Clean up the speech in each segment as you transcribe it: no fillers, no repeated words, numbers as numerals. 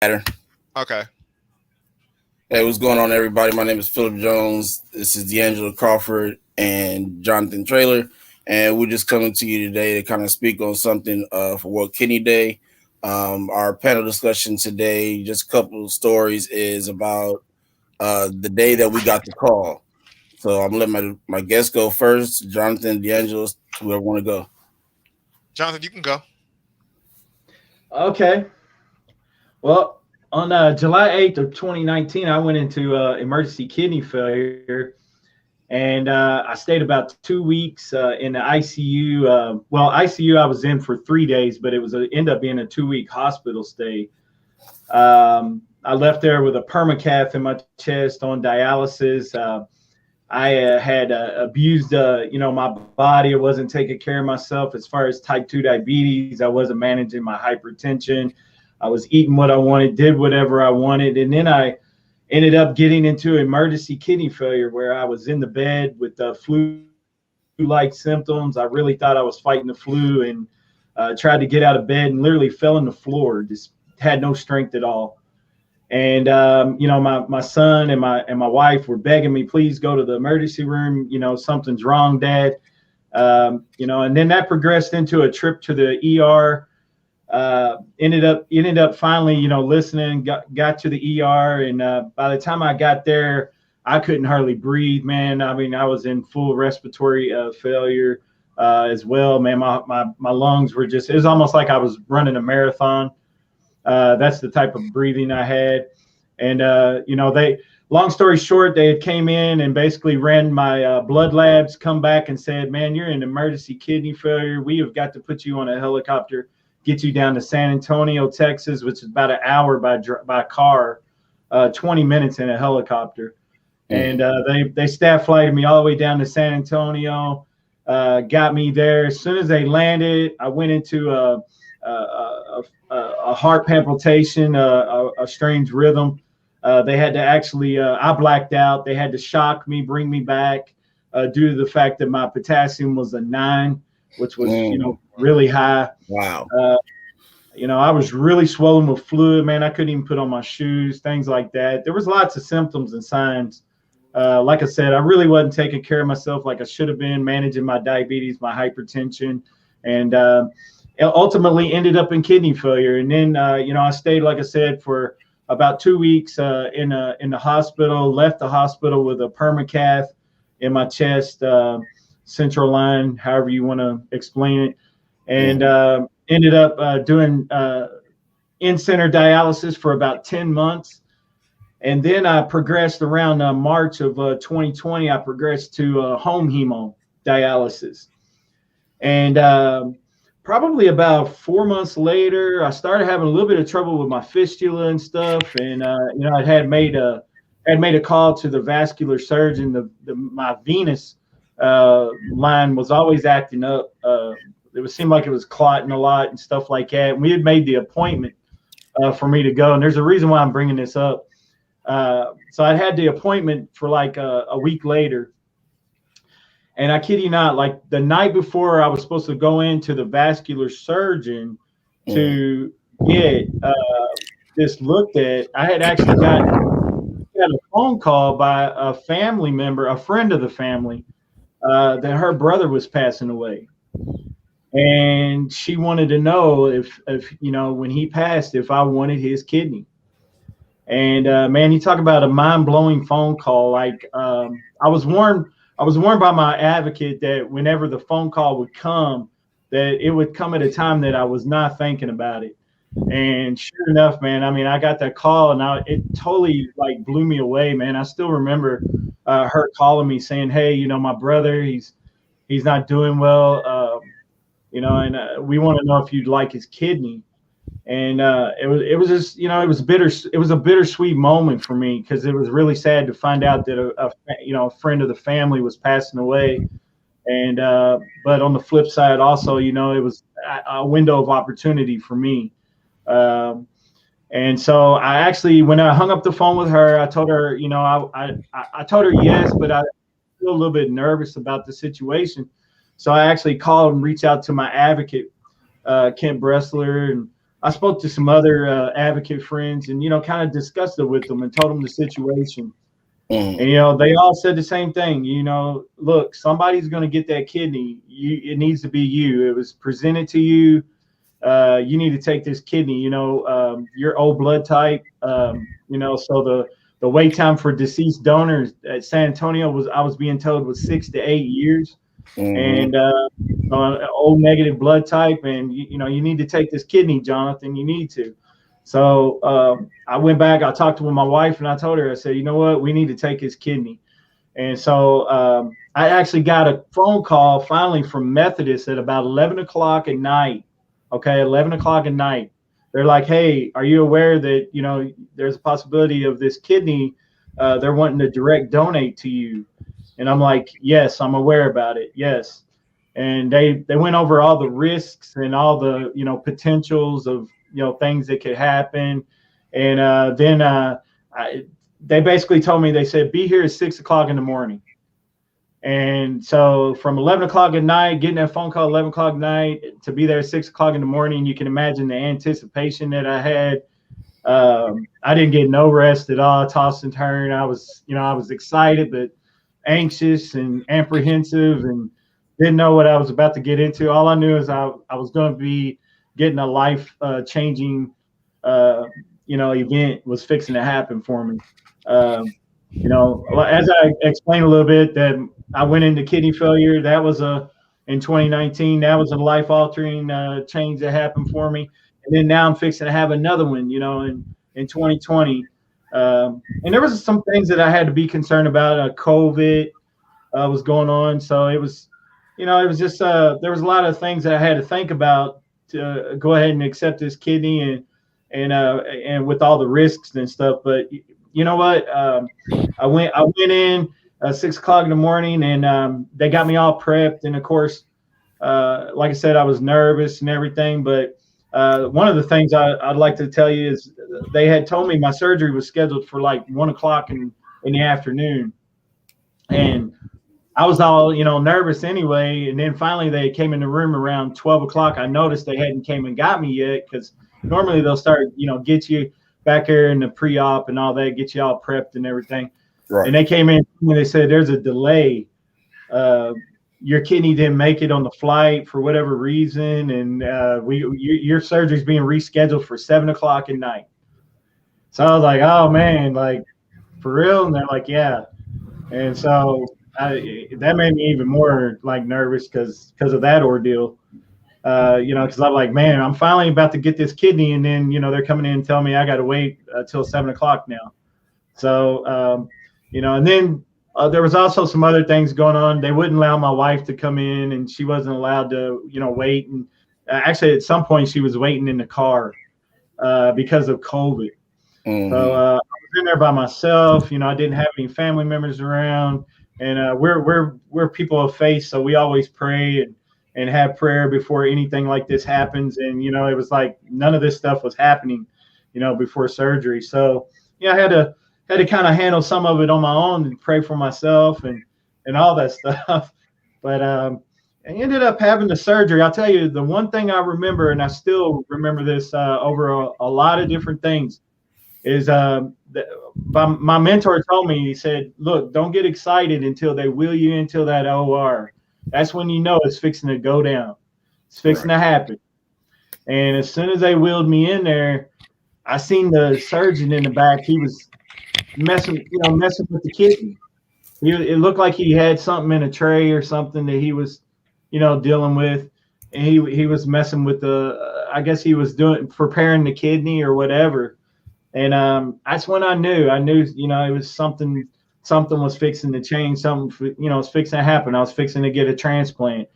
Matter. Okay. Hey, what's going on, everybody? My name is Philip Jones. This is D'Angelo Crawford and Jonathan Trailer, and we're just coming to you today to kind of speak on something for World Kidney Day. Our panel discussion today, just a couple of stories, is about the day that we got the call. So I'm gonna let my guests go first. Jonathan, D'Angelo, whoever want to go. Jonathan, you can go. Okay. Well, on July 8th of 2019, I went into emergency kidney failure, and I stayed about 2 weeks in the ICU. ICU I was in for 3 days, but it was ended up being a 2 week hospital stay. I left there with a permacath in my chest on dialysis. I had abused, my body. I wasn't taking care of myself as far as type 2 diabetes. I wasn't managing my hypertension. I was eating what I wanted, did whatever I wanted. And then I ended up getting into emergency kidney failure where I was in the bed with flu-like symptoms. I really thought I was fighting the flu and tried to get out of bed and literally fell on the floor, just had no strength at all. And my son and my wife were begging me, please go to the emergency room. Something's wrong, Dad. And then that progressed into a trip to the ER. Ended up finally, listening. Got to the ER, and by the time I got there, I couldn't hardly breathe, man. I mean, I was in full respiratory failure as well, man. My lungs were just. It was almost like I was running a marathon. That's the type of breathing I had. And, long story short, they had came in and basically ran my blood labs, come back and said, man, you're in emergency kidney failure. We have got to put you on a helicopter, get you down to San Antonio, Texas, which is about an hour by car, 20 minutes in a helicopter. And they staff flighted me all the way down to San Antonio, got me there. As soon as they landed, I went into a heart palpitation, a strange rhythm. They had to actually, I blacked out. They had to shock me, bring me back due to the fact that my potassium was a 9, which was, really high. Wow. I was really swollen with fluid, man. I couldn't even put on my shoes, things like that. There was lots of symptoms and signs. Like I said, I really wasn't taking care of myself like I should have been, managing my diabetes, my hypertension, and ultimately ended up in kidney failure. And then, I stayed, like I said, for about 2 weeks in the hospital, left the hospital with a permacath in my chest, central line, however you want to explain it. And ended up doing in-center dialysis for about 10 months. And then I progressed around March of 2020, I progressed to home hemodialysis. And probably about 4 months later, I started having a little bit of trouble with my fistula and stuff. And, I had made a call to the vascular surgeon. My venous line was always acting up. It seemed like it was clotting a lot and stuff like that. And we had made the appointment for me to go. And there's a reason why I'm bringing this up. So I had the appointment for like a week later. And I kid you not, like the night before I was supposed to go into the vascular surgeon to get this looked at, I had actually got a phone call by a family member, a friend of the family, that her brother was passing away. And she wanted to know if when he passed, if I wanted his kidney. And man, you talk about a mind-blowing phone call. Like I was warned by my advocate that whenever the phone call would come, that it would come at a time that I was not thinking about it. And sure enough, man, I mean, I got that call and it totally like blew me away, man. I still remember her calling me saying, hey, my brother, he's not doing well. And we want to know if you'd like his kidney. And it was just, it was bitter. It was a bittersweet moment for me because it was really sad to find out that a friend of the family was passing away. And but on the flip side, also, it was a window of opportunity for me. And so I actually, when I hung up the phone with her, I told her, I told her yes, but I feel a little bit nervous about the situation. So I actually called and reached out to my advocate, Kent Bressler, and I spoke to some other advocate friends and, kind of discussed it with them and told them the situation. Mm. And, they all said the same thing. Look, somebody's going to get that kidney. It needs to be you. It was presented to you. You need to take this kidney. Your O blood type. So the wait time for deceased donors at San Antonio I was being told was 6 to 8 years. Mm-hmm. And O negative blood type, and you need to take this kidney, Jonathan. You need to. So I went back. I talked with my wife, and I told her, I said, you know what, we need to take his kidney. And so I actually got a phone call finally from Methodist at about 11 o'clock at night. Okay, 11 o'clock at night. They're like, hey, are you aware that there's a possibility of this kidney? They're wanting to direct donate to you. And I'm like, yes, I'm aware about it. Yes. And they went over all the risks and all the, potentials of, things that could happen. And then they basically told me, they said, be here at 6 o'clock in the morning. And so from 11 o'clock at night, getting that phone call 11 o'clock at night to be there at 6 o'clock in the morning, you can imagine the anticipation that I had. I didn't get no rest at all, toss and turn. I was excited, but anxious and apprehensive and didn't know what I was about to get into. All I knew is I was going to be getting a life changing, event was fixing to happen for me. As I explained a little bit, that I went into kidney failure. That was in 2019, that was a life altering change that happened for me. And then now I'm fixing to have another one, in 2020. And there was some things that I had to be concerned about. COVID was going on. So it was, it was just, there was a lot of things that I had to think about to go ahead and accept this kidney and with all the risks and stuff. But you know what? I went in 6 o'clock in the morning and they got me all prepped. And of course, like I said, I was nervous and everything, but one of the things I'd like to tell you is they had told me my surgery was scheduled for like 1 o'clock in the afternoon. And I was all, nervous anyway. And then finally they came in the room around 12 o'clock. I noticed they hadn't came and got me yet, because normally they'll start, get you back here in the pre-op and all that, get you all prepped and everything. Right. And they came in and they said, there's a delay. Your kidney didn't make it on the flight for whatever reason. And your surgery is being rescheduled for 7 o'clock at night. So I was like, oh man, like for real? And they're like, yeah. And so that made me even more like nervous because of that ordeal. Because I'm like, man, I'm finally about to get this kidney, and then they're coming in and telling me I got to wait till 7 o'clock now. So and then there was also some other things going on. They wouldn't allow my wife to come in, and she wasn't allowed to wait. And actually, at some point, she was waiting in the car because of COVID. Mm-hmm. So I was in there by myself. I didn't have any family members around, and we're people of faith, so we always pray and have prayer before anything like this happens. And it was like none of this stuff was happening, before surgery. So I had to kind of handle some of it on my own and pray for myself and all that stuff. But I ended up having the surgery. I'll tell you, the one thing I remember, and I still remember this over a lot of different things, is my mentor told me, he said, look, don't get excited until they wheel you into that OR. That's when it's fixing to go down. It's fixing to happen. And as soon as they wheeled me in there, I seen the surgeon in the back. He was messing with the kidney. It looked like he had something in a tray or something that he was, dealing with. And he was messing with I guess he was preparing the kidney or whatever. And that's when I knew, it was something was fixing to change. Something, was fixing to happen. I was fixing to get a transplant.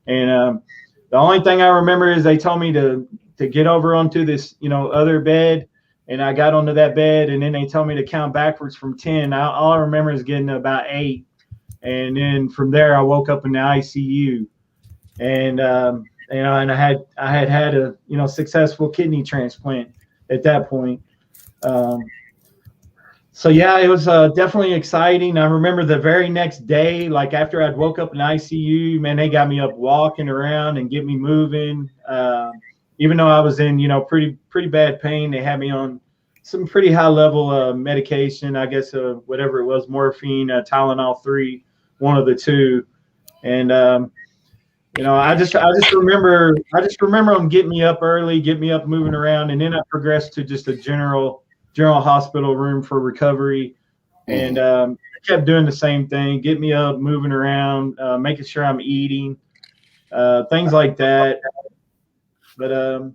And the only thing I remember is they told me to get over onto this, other bed. And I got onto that bed, and then they told me to count backwards from 10. All I remember is getting to about 8. And then from there, I woke up in the ICU. And, and I had a, successful kidney transplant at that point. So yeah, it was definitely exciting. I remember the very next day, like after I'd woke up in ICU, man, they got me up walking around and get me moving. even though I was in, pretty bad pain, they had me on some pretty high level medication. I guess whatever it was, morphine, Tylenol 3, one of the two. And I just remember them getting me up early, get me up moving around, and then I progressed to just a general hospital room for recovery, and I kept doing the same thing, get me up, moving around, making sure I'm eating, things like that. But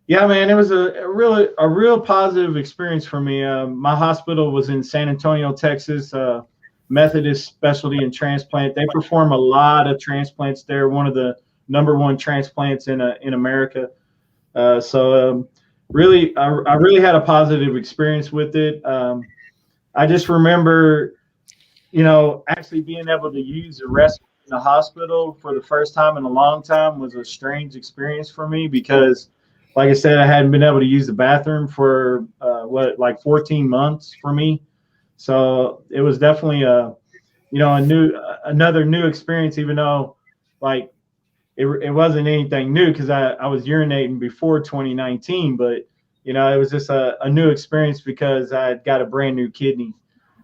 yeah, man, it was a real positive experience for me. My hospital was in San Antonio, Texas. Methodist Specialty and Transplant. They perform a lot of transplants there. One of the number one transplants in America. So really, I really had a positive experience with it. I just remember, actually being able to use the restroom in the hospital for the first time in a long time was a strange experience for me because, like I said, I hadn't been able to use the bathroom for like 14 months for me. So it was definitely another new experience, even though like it wasn't anything new because I was urinating before 2019, but it was just a new experience because I got a brand new kidney.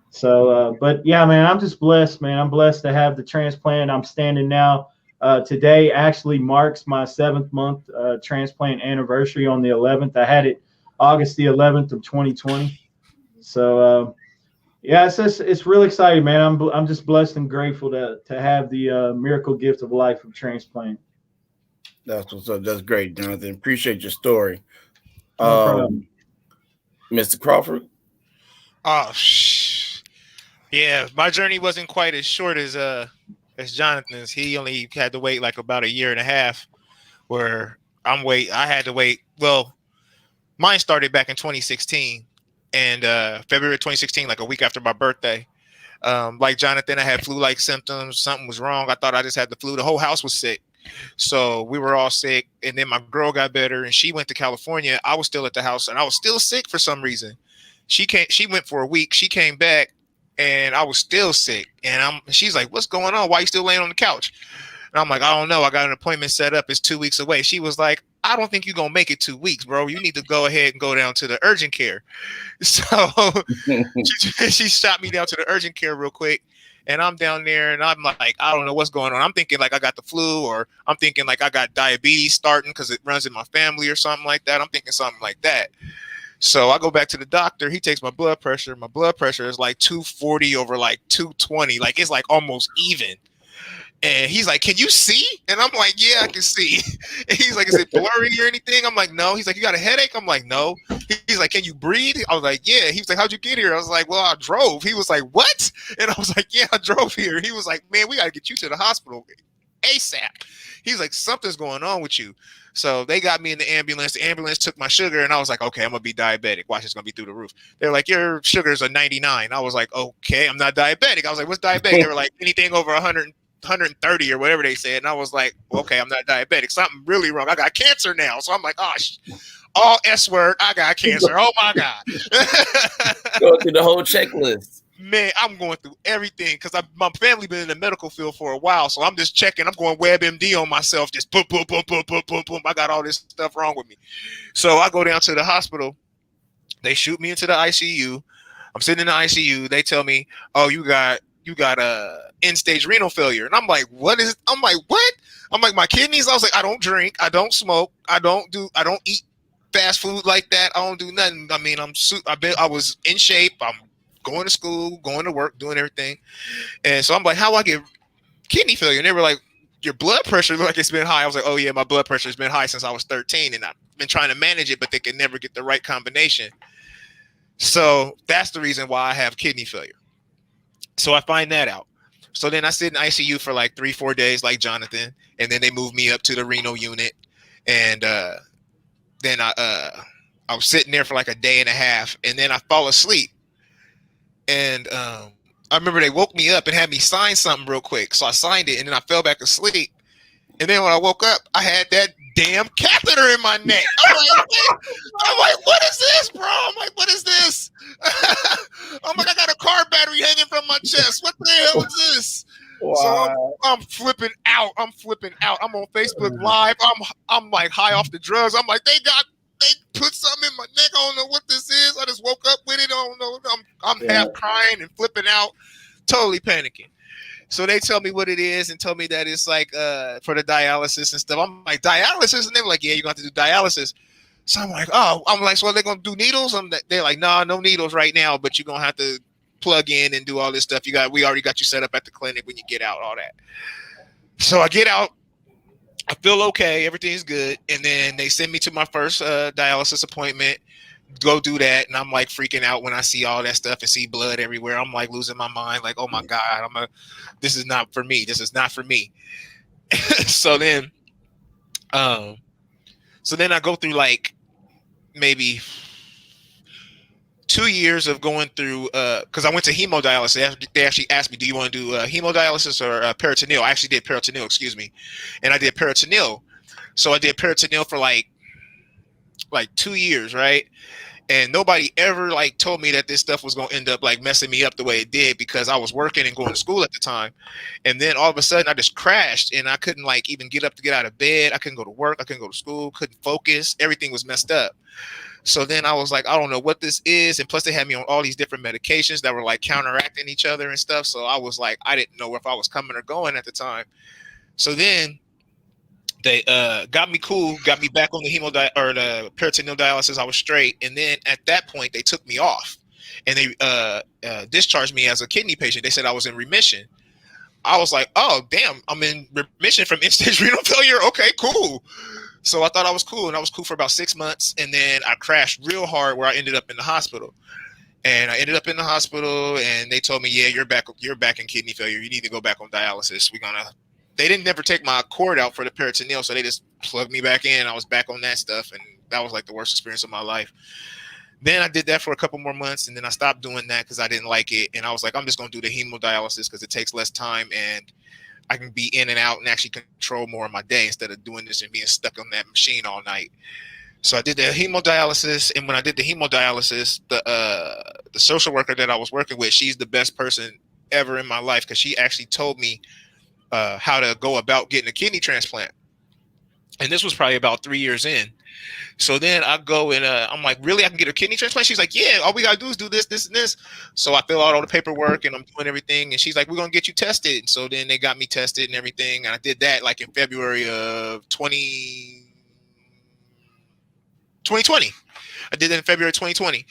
So, but yeah, man, I'm just blessed, man. I'm blessed to have the transplant. I'm standing now. Today actually marks my 7th month transplant anniversary on the 11th. I had it August the 11th of 2020. So, yeah, it's really exciting, man. I'm just blessed and grateful to have the miracle gift of life of transplant. That's what's up. That's great, Jonathan. Appreciate your story. No problem. Mr. Crawford. Oh, yeah. My journey wasn't quite as short as Jonathan's. He only had to wait like about a year and a half. Where I had to wait. Well, mine started back in 2016, and February 2016, like a week after my birthday. Like Jonathan, I had flu-like symptoms. Something was wrong. I thought I just had the flu. The whole house was sick. So we were all sick. And then my girl got better and she went to California. I was still at the house and I was still sick for some reason. She went for a week. She came back and I was still sick. And she's like, "What's going on? Why are you still laying on the couch?" And I'm like, "I don't know. I got an appointment set up. It's 2 weeks away." She was like, "I don't think you're going to make it 2 weeks, bro. You need to go ahead and go down to the urgent care." So she shot me down to the urgent care real quick. And I'm down there and I'm like, I don't know what's going on. I'm thinking like I got the flu, or I'm thinking like I got diabetes starting because it runs in my family or something like that. I'm thinking something like that. So I go back to the doctor. He takes my blood pressure. My blood pressure is like 240 over like 220. Like it's like almost even. And he's like, "Can you see?" And I'm like, "Yeah, I can see." And he's like, "Is it blurry or anything?" I'm like, "No." He's like, "You got a headache?" I'm like, "No." He's like, "Can you breathe?" I was like, "Yeah." He was like, "How'd you get here?" I was like, "Well, I drove." He was like, "What?" And I was like, "Yeah, I drove here." He was like, "Man, we got to get you to the hospital ASAP." He's like, "Something's going on with you." So they got me in the ambulance. The ambulance took my sugar, and I was like, "Okay, I'm gonna be diabetic. Watch, it's gonna be through the roof." They're like, "Your sugar's a 99." I was like, "Okay, I'm not diabetic." I was like, "What's diabetic?" They were like, "Anything over 130 or whatever they said." And I was like, "Okay, I'm not diabetic. Something really wrong. I got cancer now." So I'm like, "Oh, all S word. I got cancer. Oh my God." Go through the whole checklist. Man, I'm going through everything because my family been in the medical field for a while. So I'm just checking. I'm going WebMD on myself. Just boom, boom, boom, boom, boom, boom, boom. I got all this stuff wrong with me. So I go down to the hospital. They shoot me into the ICU. I'm sitting in the ICU. They tell me, "Oh, you got a end stage renal failure." And I'm like, "What is?" I'm like, "What?" I'm like, "My kidneys." I was like, "I don't drink. I don't smoke. I don't eat fast food like that. I don't do nothing. I mean, I was in shape. I'm going to school, going to work, doing everything." And so I'm like, "How do I get kidney failure?" And they were like, "Your blood pressure looks like it's been high." I was like, "Oh yeah, my blood pressure has been high since I was 13, and I've been trying to manage it, but they could never get the right combination." So that's the reason why I have kidney failure. So I find that out. So then I sit in ICU for like 3-4 days, like Jonathan, and then they move me up to the renal unit, and then I was sitting there for like a day and a half, and then I fall asleep, and I remember they woke me up and had me sign something real quick, so I signed it, and then I fell back asleep, and then when I woke up, I had that damn catheter in my neck. I'm like, "What is this, bro?" I'm like, "What is this?" I'm like, "I got a car battery hanging from my chest. What the hell is this?" So Wow. I'm flipping out. I'm flipping out. I'm on Facebook Live. I'm like high off the drugs. I'm like, they put something in my neck. I don't know what this is. I just woke up with it. I don't know. I'm Yeah. half crying and flipping out, totally panicking. So they tell me what it is and tell me that it's like for the dialysis and stuff. I'm like, dialysis? And they were like, yeah, you're going to have to do dialysis. So I'm like, oh, I'm like, so are they going to do needles? They're like, nah, no needles right now, but you're going to have to plug in and do all this stuff. We already got you set up at the clinic when you get out, all that. So I get out. I feel okay. Everything's good. And then they send me to my first dialysis appointment. Go do that. And I'm like freaking out when I see all that stuff and see blood everywhere. I'm like losing my mind. Like, oh my God, this is not for me. This is not for me. so then, um, so then I go through like maybe 2 years of going through because I went to hemodialysis. They actually asked me, do you want to do hemodialysis or peritoneal? I actually did peritoneal, excuse me. And I did peritoneal. So I did peritoneal for like 2 years, right? And nobody ever like told me that this stuff was going to end up like messing me up the way it did, because I was working and going to school at the time. And then all of a sudden I just crashed and I couldn't like even get up to get out of bed. I couldn't go to work. I couldn't go to school, couldn't focus. Everything was messed up. So then I was like, I don't know what this is. And plus they had me on all these different medications that were like counteracting each other and stuff. So I was like, I didn't know if I was coming or going at the time. So then they got me cool, got me back on the the peritoneal dialysis. I was straight. And then at that point they took me off and they discharged me as a kidney patient. They said I was in remission. I was like, oh, damn, I'm in remission from end-stage renal failure. Okay, cool. So I thought I was cool, and I was cool for about 6 months. And then I crashed real hard where I ended up in the hospital. And I ended up in the hospital, and they told me, yeah, you're back in kidney failure. You need to go back on dialysis. They didn't never take my cord out for the peritoneal, so they just plugged me back in. I was back on that stuff, and that was like the worst experience of my life. Then I did that for a couple more months, and then I stopped doing that because I didn't like it. And I was like, I'm just going to do the hemodialysis because it takes less time, and I can be in and out and actually control more of my day instead of doing this and being stuck on that machine all night. So I did the hemodialysis, and when I did the hemodialysis, the social worker that I was working with, she's the best person ever in my life because she actually told me how to go about getting a kidney transplant. And this was probably about 3 years in. So then I go and I'm like, really? I can get a kidney transplant? She's like, yeah, all we got to do is do this, this, and this. So I fill out all the paperwork and I'm doing everything. And she's like, we're going to get you tested. So then they got me tested and everything. And I did that like in February of 2020. I did that in February 2020.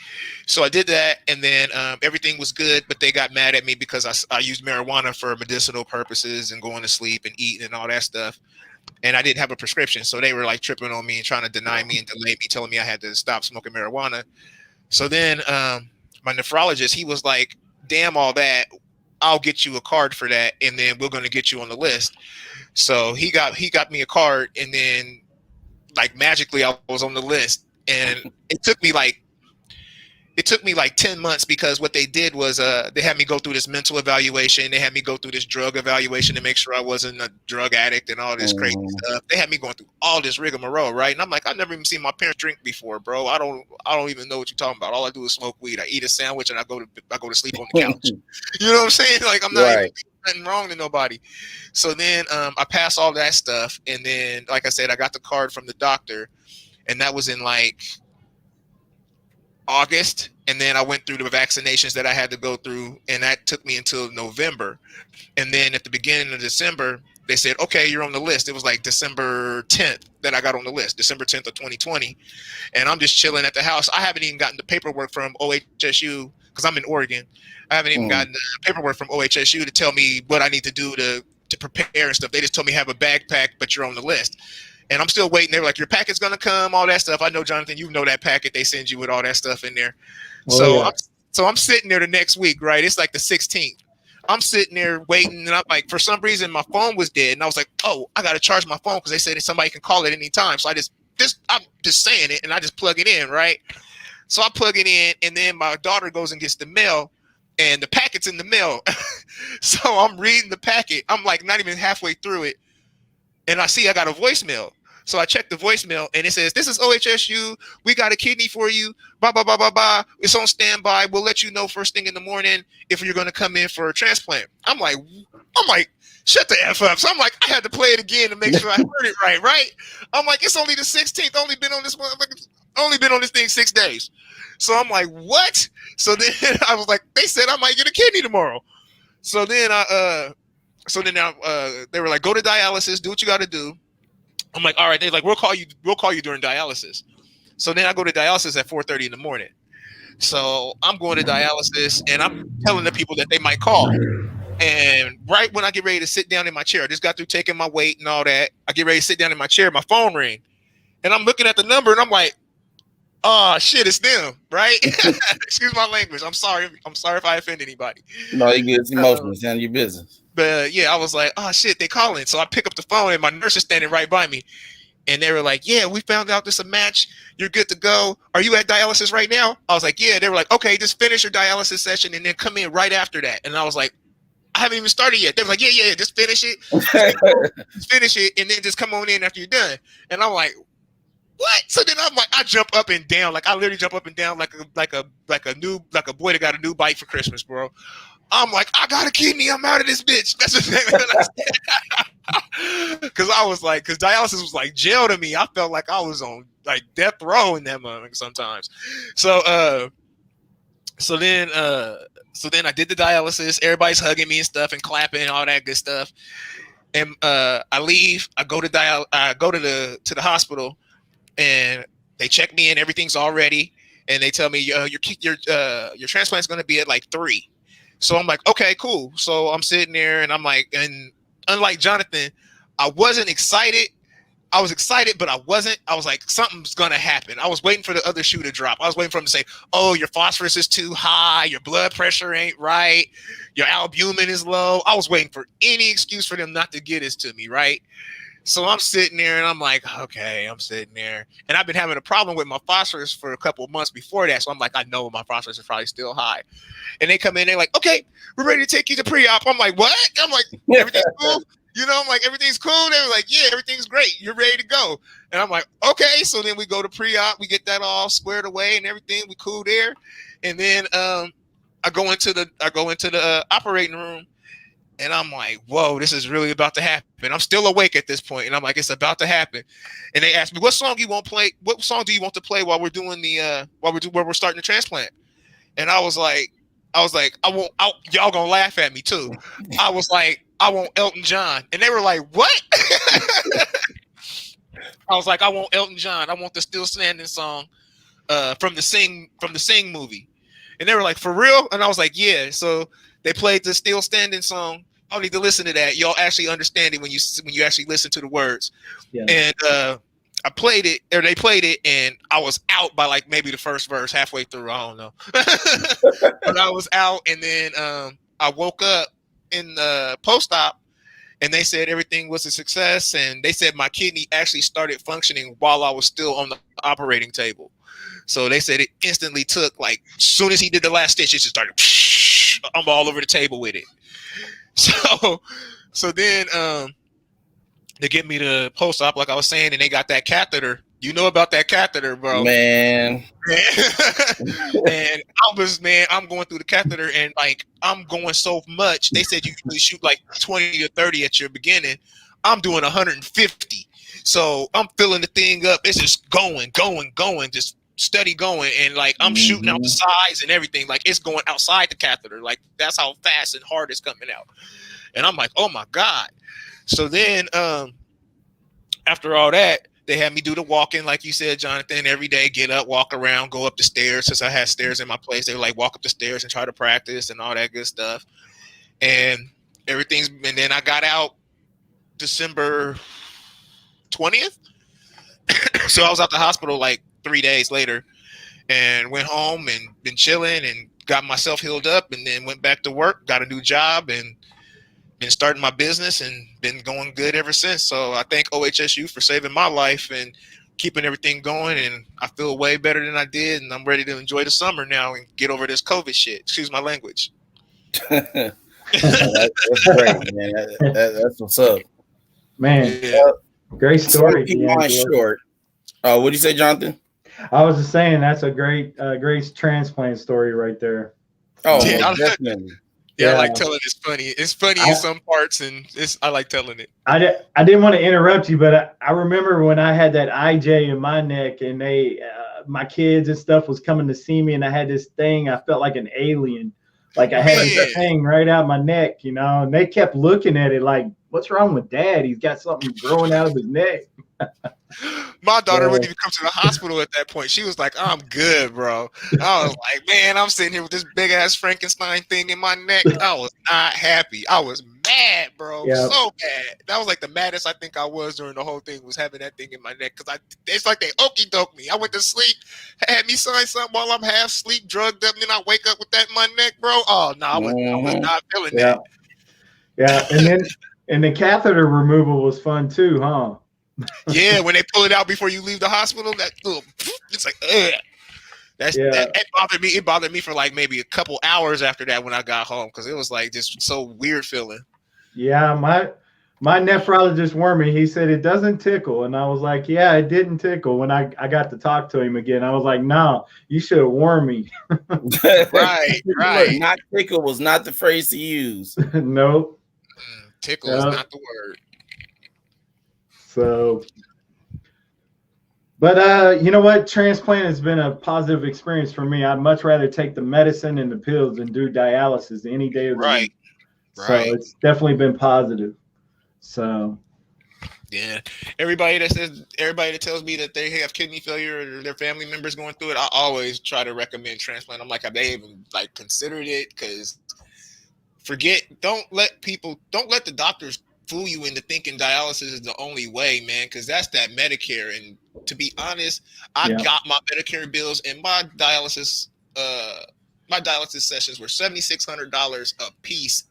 So I did that, and then everything was good, but they got mad at me because I used marijuana for medicinal purposes and going to sleep and eating and all that stuff. And I didn't have a prescription. So they were like tripping on me and trying to deny me and delay me, telling me I had to stop smoking marijuana. So then my nephrologist, he was like, damn all that. I'll get you a card for that, and then we're going to get you on the list. So he got me a card, and then like magically I was on the list. And it took me like 10 months because what they did was they had me go through this mental evaluation. They had me go through this drug evaluation to make sure I wasn't a drug addict and all this crazy stuff. They had me going through all this rigmarole, right? And I'm like, I've never even seen my parents drink before, bro. I don't even know what you're talking about. All I do is smoke weed. I eat a sandwich and I go to sleep on the couch. You know what I'm saying? Like I'm not even nothing wrong to nobody. So then I passed all that stuff, and then like I said, I got the card from the doctor, and that was in like August, and then I went through the vaccinations that I had to go through, and that took me until November. And then at the beginning of December, they said, okay, you're on the list. It was like December 10th that I got on the list, December 10th of 2020. And I'm just chilling at the house. I haven't even gotten the paperwork from OHSU because I'm in Oregon. I haven't even gotten the paperwork from OHSU to tell me what I need to do to prepare and stuff. They just told me have a bag packed, but you're on the list. And I'm still waiting. They were like, your packet's going to come, all that stuff. I know, Jonathan, you know that packet they send you with all that stuff in there. So I'm sitting there the next week, right? It's like the 16th. I'm sitting there waiting, and I'm like, for some reason, my phone was dead. And I was like, oh, I got to charge my phone because they said that somebody can call it any time. So I'm just saying it, and I just plug it in, right? So I plug it in, and then my daughter goes and gets the mail, and the packet's in the mail. So I'm reading the packet. I'm like not even halfway through it. And I see I got a voicemail. So I checked the voicemail and it says, "This is OHSU. We got a kidney for you. Blah blah blah blah blah. It's on standby. We'll let you know first thing in the morning if you're going to come in for a transplant." I'm like, shut the F up. So I'm like, I had to play it again to make sure I heard it right, right? I'm like, it's only the 16th. Only been on this one. Only been on this thing 6 days. So I'm like, what? So then I was like, they said I might get a kidney tomorrow. So then they were like, go to dialysis, do what you got to do. I'm like, all right. They're like, we'll call you during dialysis. So then I go to dialysis at 4:30 in the morning. So I'm going to dialysis and I'm telling the people that they might call. And right when I get ready to sit down in my chair, I just got through taking my weight and all that. I get ready to sit down in my chair, my phone ring, and I'm looking at the number and I'm like, oh shit, it's them, right? Excuse my language. I'm sorry if I offend anybody. No, it gets emotional. It's none of your business. But yeah, I was like, oh shit, they calling. So I pick up the phone and my nurse is standing right by me. And they were like, yeah, we found out this is a match. You're good to go. Are you at dialysis right now? I was like, yeah. They were like, okay, just finish your dialysis session and then come in right after that. And I was like, I haven't even started yet. They were like, yeah, just finish it. Just finish it and then just come on in after you're done. And I'm like, what? So then I'm like, I jump up and down. Like I literally jump up and down like a boy that got a new bike for Christmas, bro. I'm like, I got a kidney. I'm out of this bitch. That's the thing. Because I was like, because dialysis was like jail to me. I felt like I was on like death row in that moment sometimes. So then I did the dialysis. Everybody's hugging me and stuff and clapping and all that good stuff. And I leave. I go to the hospital, and they check me in. Everything's all ready, and they tell me your transplant's going to be at like 3. So I'm like, okay, cool. So I'm sitting there and I'm like, and unlike Jonathan, I wasn't excited. I was excited, but I wasn't. I was like, something's going to happen. I was waiting for the other shoe to drop. I was waiting for him to say, oh, your phosphorus is too high. Your blood pressure ain't right. Your albumin is low. I was waiting for any excuse for them not to get this to me, right? So I'm sitting there and I'm like, okay, I'm sitting there. And I've been having a problem with my phosphorus for a couple of months before that. So I'm like, I know my phosphorus is probably still high. And they come in, they're like, okay, we're ready to take you to pre-op. I'm like, what? I'm like, everything's cool? You know, I'm like, everything's cool? They were like, yeah, everything's great. You're ready to go. And I'm like, okay. So then we go to pre-op. We get that all squared away and everything. We cool there. And then I go into the operating room. And I'm like, whoa, this is really about to happen. I'm still awake at this point, and I'm like, it's about to happen. And they asked me, what song you want to play? What song do you want to play while we're doing while we're starting the transplant? And I was like, y'all gonna laugh at me too. I was like, I want Elton John, and they were like, what? I was like, I want Elton John. I want the Still Standing song from the Sing movie. And they were like, for real? And I was like, yeah. So they played the Still Standing song. Y'all need to listen to that. Y'all actually understand it when you actually listen to the words. Yeah. And I played it, or they played it, and I was out by like maybe the first verse, halfway through. I don't know. But I was out, and then I woke up in the post-op, and they said everything was a success, and they said my kidney actually started functioning while I was still on the operating table. So they said it instantly took, like, as soon as he did the last stitch, it just started, I'm all over the table with it. So then they get me to post-op, like I was saying, and they got that catheter. You know about that catheter, bro. Man. And I'm going through the catheter, and like I'm going so much. They said you usually shoot like 20 or 30 at your beginning. I'm doing 150. So I'm filling the thing up. It's just going, just steady going. And like I'm shooting out the sides and everything. Like it's going outside the catheter. Like that's how fast and hard it's coming out. And I'm like, oh my God. So then after all that, they had me do the walking, like you said, Jonathan, every day, get up, walk around, go up the stairs. Since I had stairs in my place, they were like, walk up the stairs and try to practice and all that good stuff. And then I got out December 20th. So I was at the hospital like 3 days later and went home and been chilling and got myself healed up, and then went back to work, got a new job, and been starting my business and been going good ever since. So I thank OHSU for saving my life and keeping everything going. And I feel way better than I did. And I'm ready to enjoy the summer now and get over this COVID shit. Excuse my language. That's great, man. That's what's up. Man. Yeah. Great So I'm gonna story, keep mine D'Angelo. short. What'd you say, Jonathan? I was just saying that's a great transplant story right there. Oh, Yeah, So most definitely. yeah, I yeah, like telling it's funny. It's funny in I some parts, and I like telling it. I didn't want to interrupt you, but I remember when I had that IJ in my neck, and my kids and stuff was coming to see me, and I had this thing. I felt like an alien, like I had this Man, thing right out my neck, and they kept looking at it like, "What's wrong with Dad? He's got something growing out of his neck." my daughter wouldn't So even come to the hospital at that point. She was like, "I'm good, bro." I was like, "Man, I'm sitting here with this big ass Frankenstein thing in my neck." I was not happy. I was mad, bro, yeah, so bad. That was like the maddest I think I was during the whole thing was having that thing in my neck because it's like they okey doke me. I went to sleep, had me sign something while I'm half sleep, drugged up, and then I wake up with that in my neck, bro. Oh no, I was Hmm. not feeling yeah, that. yeah, and the catheter removal was fun too, huh? Yeah, when they pull it out before you leave the hospital, that little it's like ugh. Yeah, That bothered me. It bothered me for like maybe a couple hours after that when I got home because it was like just so weird feeling. yeah. My nephrologist warned me. He said it doesn't tickle, and I was like, "Yeah, it didn't tickle." When I got to talk to him again, I was like, "No, you should have warned me." Right, Look, right. not tickle was not the phrase to use. Nope. Tickle is No. not the word. So, but you know what? Transplant has been a positive experience for me. I'd much rather take the medicine and the pills than do dialysis any day of the Right, week. So right. it's definitely been positive. So Yeah. Everybody that tells me that they have kidney failure or their family members going through it, I always try to recommend transplant. I'm like, have they even like considered it? Because don't let the doctors fool you into thinking dialysis is the only way, man, because that's that Medicare. And to be honest, I yeah, got my Medicare bills and uh my dialysis sessions were $7,600 a piece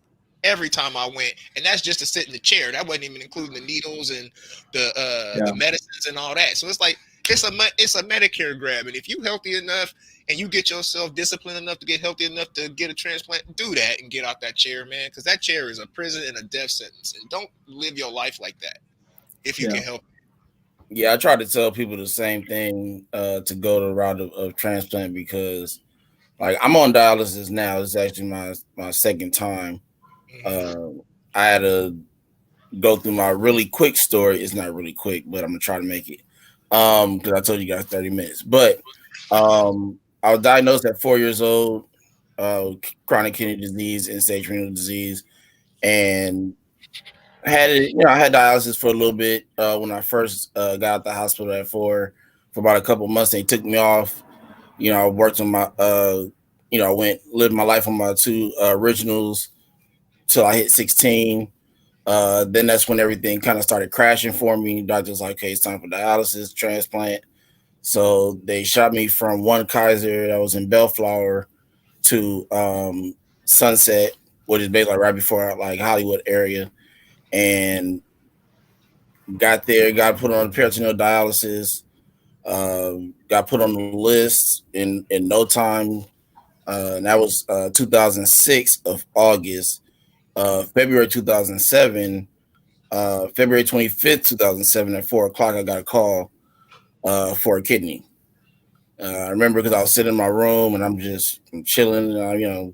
every time I went, and that's just to sit in the chair. That wasn't even including the needles and the yeah, medicines and all that. So it's like it's a Medicare grab, and if you healthy enough and you get yourself disciplined enough to get healthy enough to get a transplant, do that and get out that chair, man, because that chair is a prison and a death sentence, and don't live your life like that if you yeah, can help. Yeah, I try to tell people the same thing to go the route of transplant because, like, I'm on dialysis now. It's actually my second time. Mm-hmm. Uh, I had to go through my really quick story. It's not really quick, but I'm gonna try to make it. Because I told you guys 30 minutes. But I was diagnosed at 4 years old, chronic kidney disease and stage renal disease, and I had dialysis for a little bit when I first got out the hospital at 4 for about a couple months. They took me off. I worked on my I went lived my life on my two originals till I hit 16. Then that's when everything kind of started crashing for me. Doctor's like, okay, it's time for dialysis, transplant. So they shot me from one Kaiser that was in Bellflower to Sunset, which is basically right before like Hollywood area, and got there, got put on peritoneal dialysis, got put on the list in no time. And that was 2006 of August. February 2007, February 25th, 2007 at 4 o'clock, I got a call for a kidney. I remember because I was sitting in my room and I'm chilling,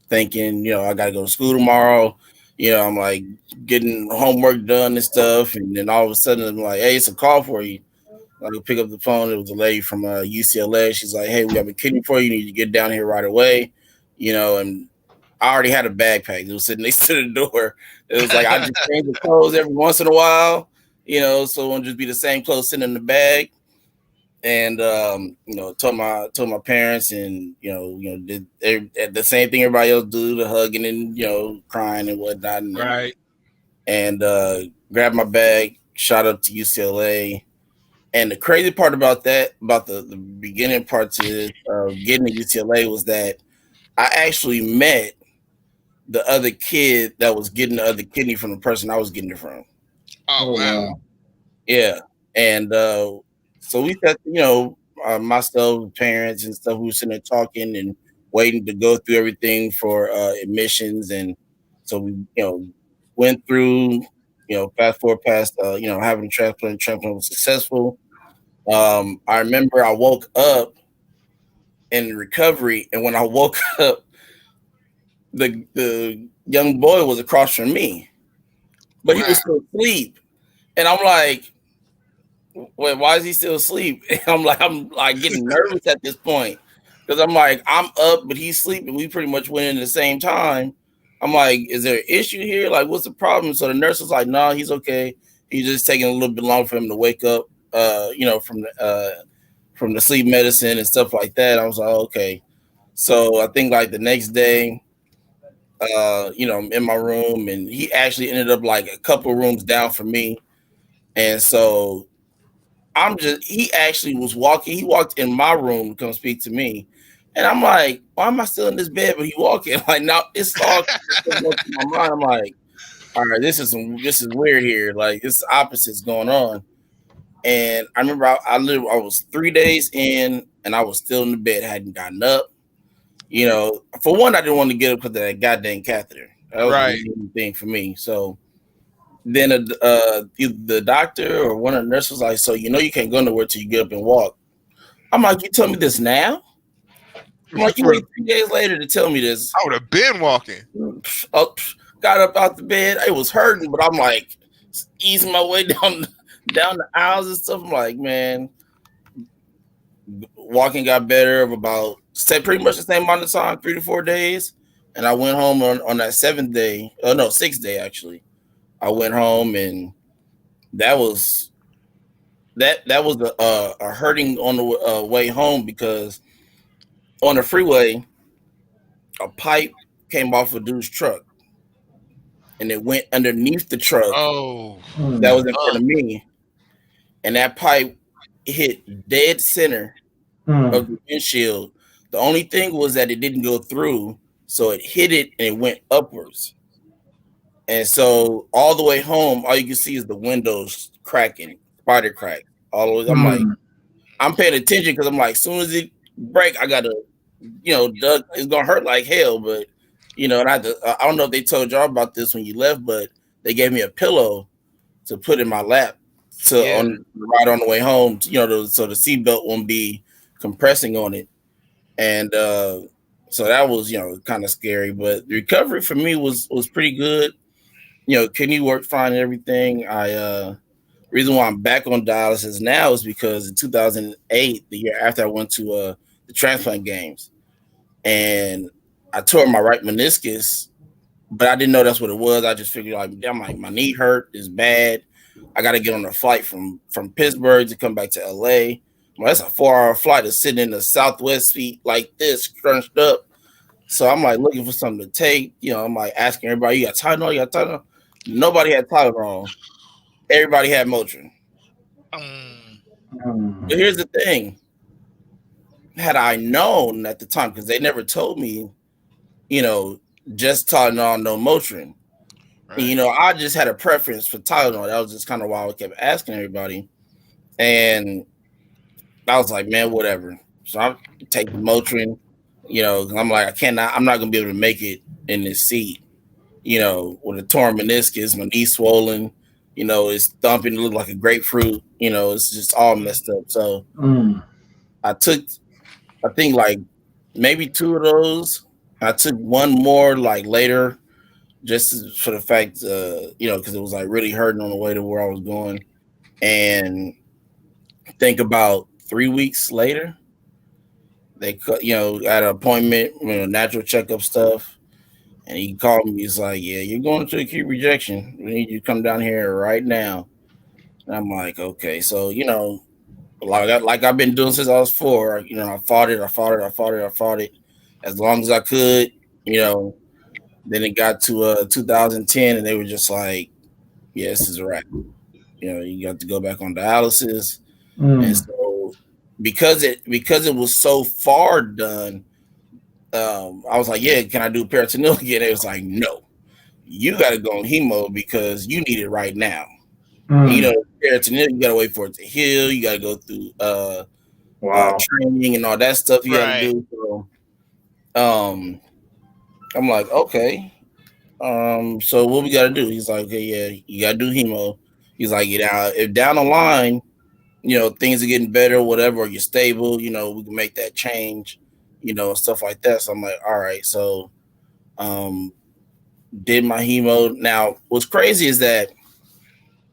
thinking, I got to go to school tomorrow. I'm like getting homework done and stuff. And then all of a sudden, I'm like, hey, it's a call for you. I could pick up the phone. It was a lady from UCLA. She's like, hey, we have a kidney for you. You need to get down here right away. And I already had a backpack. It was sitting next to the door. It was like I just change the clothes every once in a while, so it won't just be the same clothes sitting in the bag. And told my parents, and did the same thing everybody else do, the hugging and crying and whatnot, Right. and grabbed my bag, shot up to UCLA. And the crazy part about that, about the beginning part to getting to UCLA, was that I actually met the other kid that was getting the other kidney from the person I was getting it from. Oh oh wow. wow, Yeah. And so we said, myself, parents and stuff, we were sitting there talking and waiting to go through everything for admissions. And so we, went through, fast forward past having a transplant was successful. I remember I woke up in recovery, and when I woke up, the young boy was across from me, but he Wow. was still asleep, and I'm like, wait, why is he still asleep? And I'm like getting nervous at this point because I'm like, I'm up, but he's sleeping. We pretty much went in at the same time. I'm like, is there an issue here? Like, what's the problem? So the nurse was like, no, he's okay. He's just taking a little bit longer for him to wake up, from the sleep medicine and stuff like that. I was like, okay. So I think like the next day, I'm in my room, and he actually ended up like a couple rooms down from me. And so he actually was walking. He walked in my room to come speak to me. And I'm like, why am I still in this bed? But he walking like now it's all going through my mind. I'm like, all right, this is weird here. Like it's opposites going on. And I remember I was 3 days in, and I was still in the bed, hadn't gotten up. For one, I didn't want to get up because of that goddamn catheter. That was the Right. main thing for me. So then the doctor or one of the nurses was like, so you can't go nowhere till you get up and walk. I'm like, you tell me this now? I'm like, you wait 3 days later to tell me this. I would have been walking. Got up out the bed. It was hurting, but I'm like easing my way down the aisles and stuff. I'm like, man, walking got better of about pretty much the same amount of time, 3 to 4 days. And I went home on that 7th day. Oh no, 6th day actually. I went home, and that was a hurting on the way home because on the freeway, a pipe came off a dude's truck, and it went underneath the truck Oh. that was in front of me, and that pipe hit dead center of the windshield. The only thing was that it didn't go through, so it hit it and it went upwards. And so all the way home, all you can see is the windows cracking, spider crack. All the way. I'm like, I'm paying attention because I'm like, as soon as it break, I gotta, duck. It's gonna hurt like hell, but and I don't know if they told y'all about this when you left, but they gave me a pillow to put in my lap right on the way home. So the seatbelt won't be compressing on it, and so that was kind of scary. But the recovery for me was pretty good. Kidney worked fine and everything. Reason why I'm back on dialysis now is because in 2008, the year after I went to the transplant games, and I tore my right meniscus, but I didn't know that's what it was. I just figured like, damn, like my knee hurt is bad. I got to get on a flight from Pittsburgh to come back to LA. Well, that's a 4-hour flight of sitting in the Southwest seat like this, scrunched up. So I'm like looking for something to take. I'm like asking everybody, you got Tylenol? You got Tylenol? Nobody had Tylenol. Everybody had Motrin. But here's the thing. Had I known at the time, because they never told me, just Tylenol, no Motrin. Right. I just had a preference for Tylenol. That was just kind of why I kept asking everybody. And I was like, man, whatever. So I take the Motrin, I'm like, I'm not going to be able to make it in this seat, with a torn meniscus, my knee swollen, it's thumping, it looked like a grapefruit, it's just all messed up. So I took, I think like maybe 2 of those. I took one more like later, just for the fact, because it was like really hurting on the way to where I was going. And think about 3 weeks later, they at an appointment, natural checkup stuff. And he called me. He's like, yeah, you're going to acute rejection. We need you to come down here right now. And I'm like, okay. So, like I've been doing since I was 4, I fought it as long as I could, Then it got to 2010, and they were just like, yeah, this is a wrap. You got to go back on dialysis. And so because it was so far done, I was like, yeah, can I do peritoneal again? It was like, no, you got to go on hemo because you need it right now. Peritoneal, you got to wait for it to heal. You got to go through training and all that stuff you got to do. So, I'm like, okay. So what we gotta do? He's like, okay, yeah, you gotta do hemo. He's like, if down the line, things are getting better, whatever, or you're stable, we can make that change, stuff like that. So I'm like, all right. So um did my hemo. Now what's crazy is that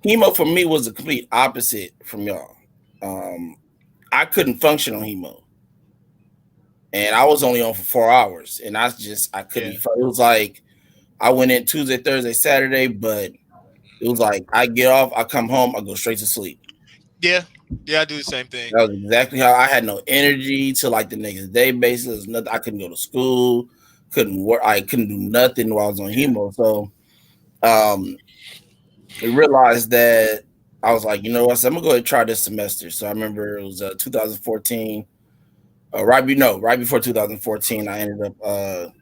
hemo for me was the complete opposite from y'all. Um I couldn't function on hemo. And I was only on for 4 hours. And I couldn't Yeah. be it was like I went in Tuesday, Thursday, Saturday, but it was like I get off, I come home, I go straight to sleep. Yeah. Yeah, I do the same thing. That was exactly how I had no energy till like the next day basis. Nothing. I couldn't go to school, couldn't work. I couldn't do nothing while I was on hemo. So um, we realized that I was like, you know what? So I'm gonna go ahead and try this semester. So I remember it was 2014. Right before 2014, I ended up.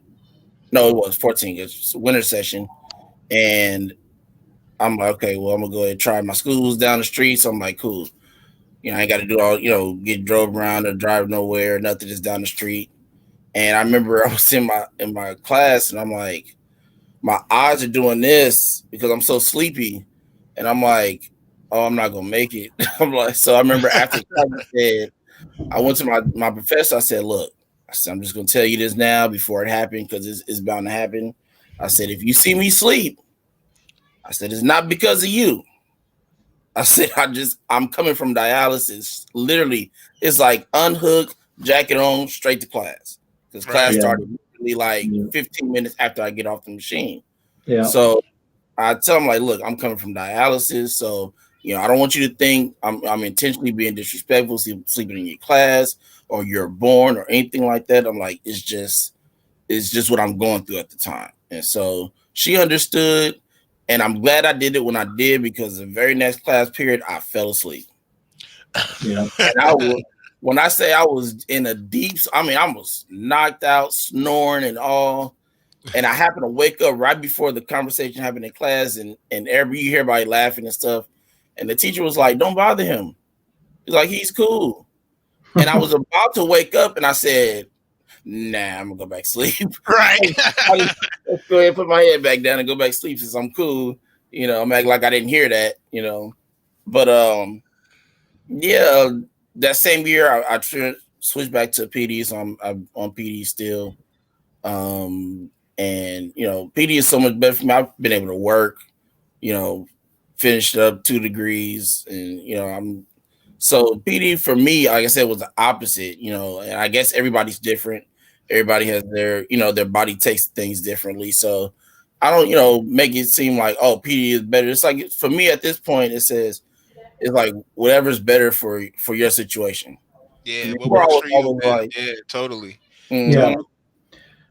No, it was 14. It's winter session, and I'm like, okay, well, I'm gonna go ahead and try. My school was down the street, so I'm like, cool. I ain't got to do all, get drove around or drive nowhere, nothing, just down the street. And I remember I was in my class, and I'm like, my eyes are doing this because I'm so sleepy, and I'm like, oh, I'm not gonna make it. I'm like, so I remember after class, I went to my professor. I said, look, I'm just gonna tell you this now before it happened because it's bound to happen. I said, if you see me sleep, I said it's not because of you. I said, I'm coming from dialysis. Literally, it's like unhook, jacket on, straight to class. Because class Right. started literally like 15 minutes after I get off the machine. Yeah. So I tell them, like, look, I'm coming from dialysis. So, I don't want you to think I'm intentionally being disrespectful, sleeping in your class, or you're born or anything like that. I'm like, it's just what I'm going through at the time. And so she understood. And I'm glad I did it when I did because the very next class period, I fell asleep. Yeah. And when I say I was in a deep, I mean, I was knocked out, snoring and all. And I happened to wake up right before the conversation happened in class, and you hear everybody laughing and stuff. And the teacher was like, don't bother him. He's like, he's cool. And I was about to wake up and I said, nah, I'm gonna go back to sleep. Right. Let's go ahead and put my head back down and go back to sleep since I'm cool. I'm acting like I didn't hear that, But yeah, that same year I switched back to PD, so I'm on PD still. And PD is so much better for me. I've been able to work, finished up 2 degrees, and I'm so PD for me, like I said, was the opposite, and I guess everybody's different. Everybody has their body takes things differently. So I don't, make it seem like, oh, PD is better. It's like, for me at this point, it's like whatever's better for your situation. Yeah, what Before I works was for you, always man. like, Yeah, totally. Yeah.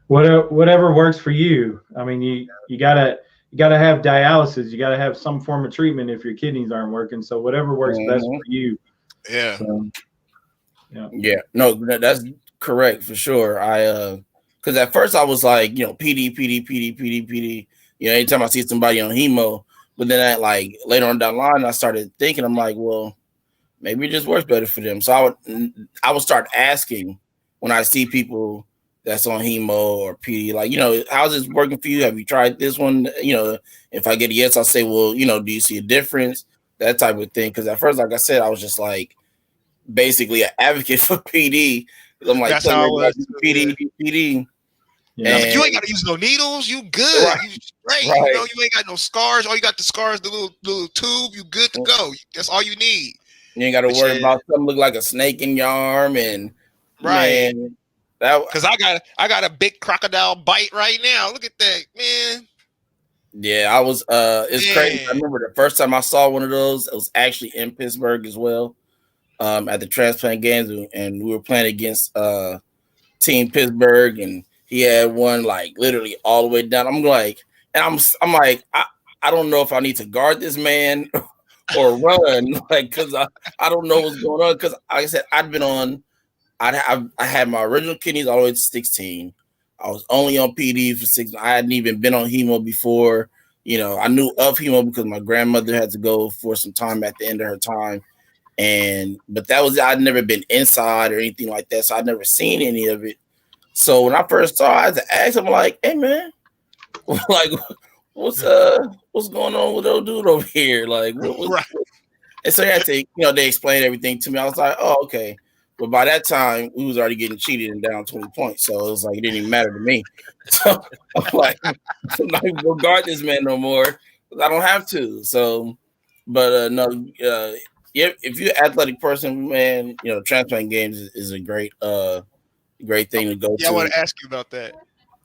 Whatever works for you. I mean, you gotta have dialysis. You gotta have some form of treatment if your kidneys aren't working. So whatever works best for you. Yeah. So, yeah. No, that's correct for sure. Because at first I was like, PD. Anytime I see somebody on hemo, but then later on down the line, I started thinking, I'm like, well, maybe it just works better for them. So I would start asking when I see people that's on hemo or PD, like, how's this working for you? Have you tried this one? If I get a yes, I'll say, well, do you see a difference? That type of thing. Because at first, like I said, I was just like basically an advocate for PD. I'm like, That's how I was. PD. yeah. I was like, you ain't got to use no needles. You good. Right. You straight. Right. You ain't got no scars. All you got the scars, the little tube. You good to go. That's all you need. You ain't got to worry about something look like a snake in your arm, and right. Man, because I got a big crocodile bite right now. Look at that, man. Yeah, I was. It's crazy. I remember the first time I saw one of those. It was actually in Pittsburgh as well, at the transplant games, and we were playing against Team Pittsburgh, and he had one like literally all the way down. I'm like, and I'm like, I don't know if I need to guard this man or run, like, because I don't know what's going on. Because like I said, I had my original kidneys all the way to 16. I was only on PD for 6. I hadn't even been on hemo before. I knew of hemo because my grandmother had to go for some time at the end of her time. But that was, I'd never been inside or anything like that. So I'd never seen any of it. So when I first saw it, I had to ask him, like, hey man, like, what's going on with old dude over here? Like, Right. and so they had to, they explained everything to me. I was like, oh, okay. But by that time, we was already getting cheated and down 20 points. So it was like, it didn't even matter to me. So I'm like, I'm not even going to guard this man no more. I don't have to. So, but no, yeah, if you're an athletic person, man, transplant games is a great thing to go Yeah, I want to. to ask you about that.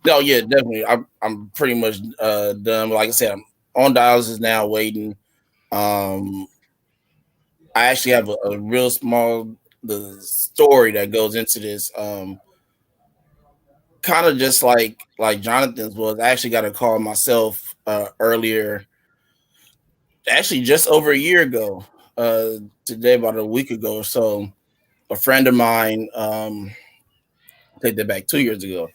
No, yeah, definitely. I'm pretty much done. Like I said, I'm on dialysis now, waiting. Um, I actually have a real small the story that goes into this. Kind of just like Jonathan's was. I actually got a call myself earlier, actually just over a year ago. Today, about a week ago or so, a friend of mine. Take that back 2 years ago.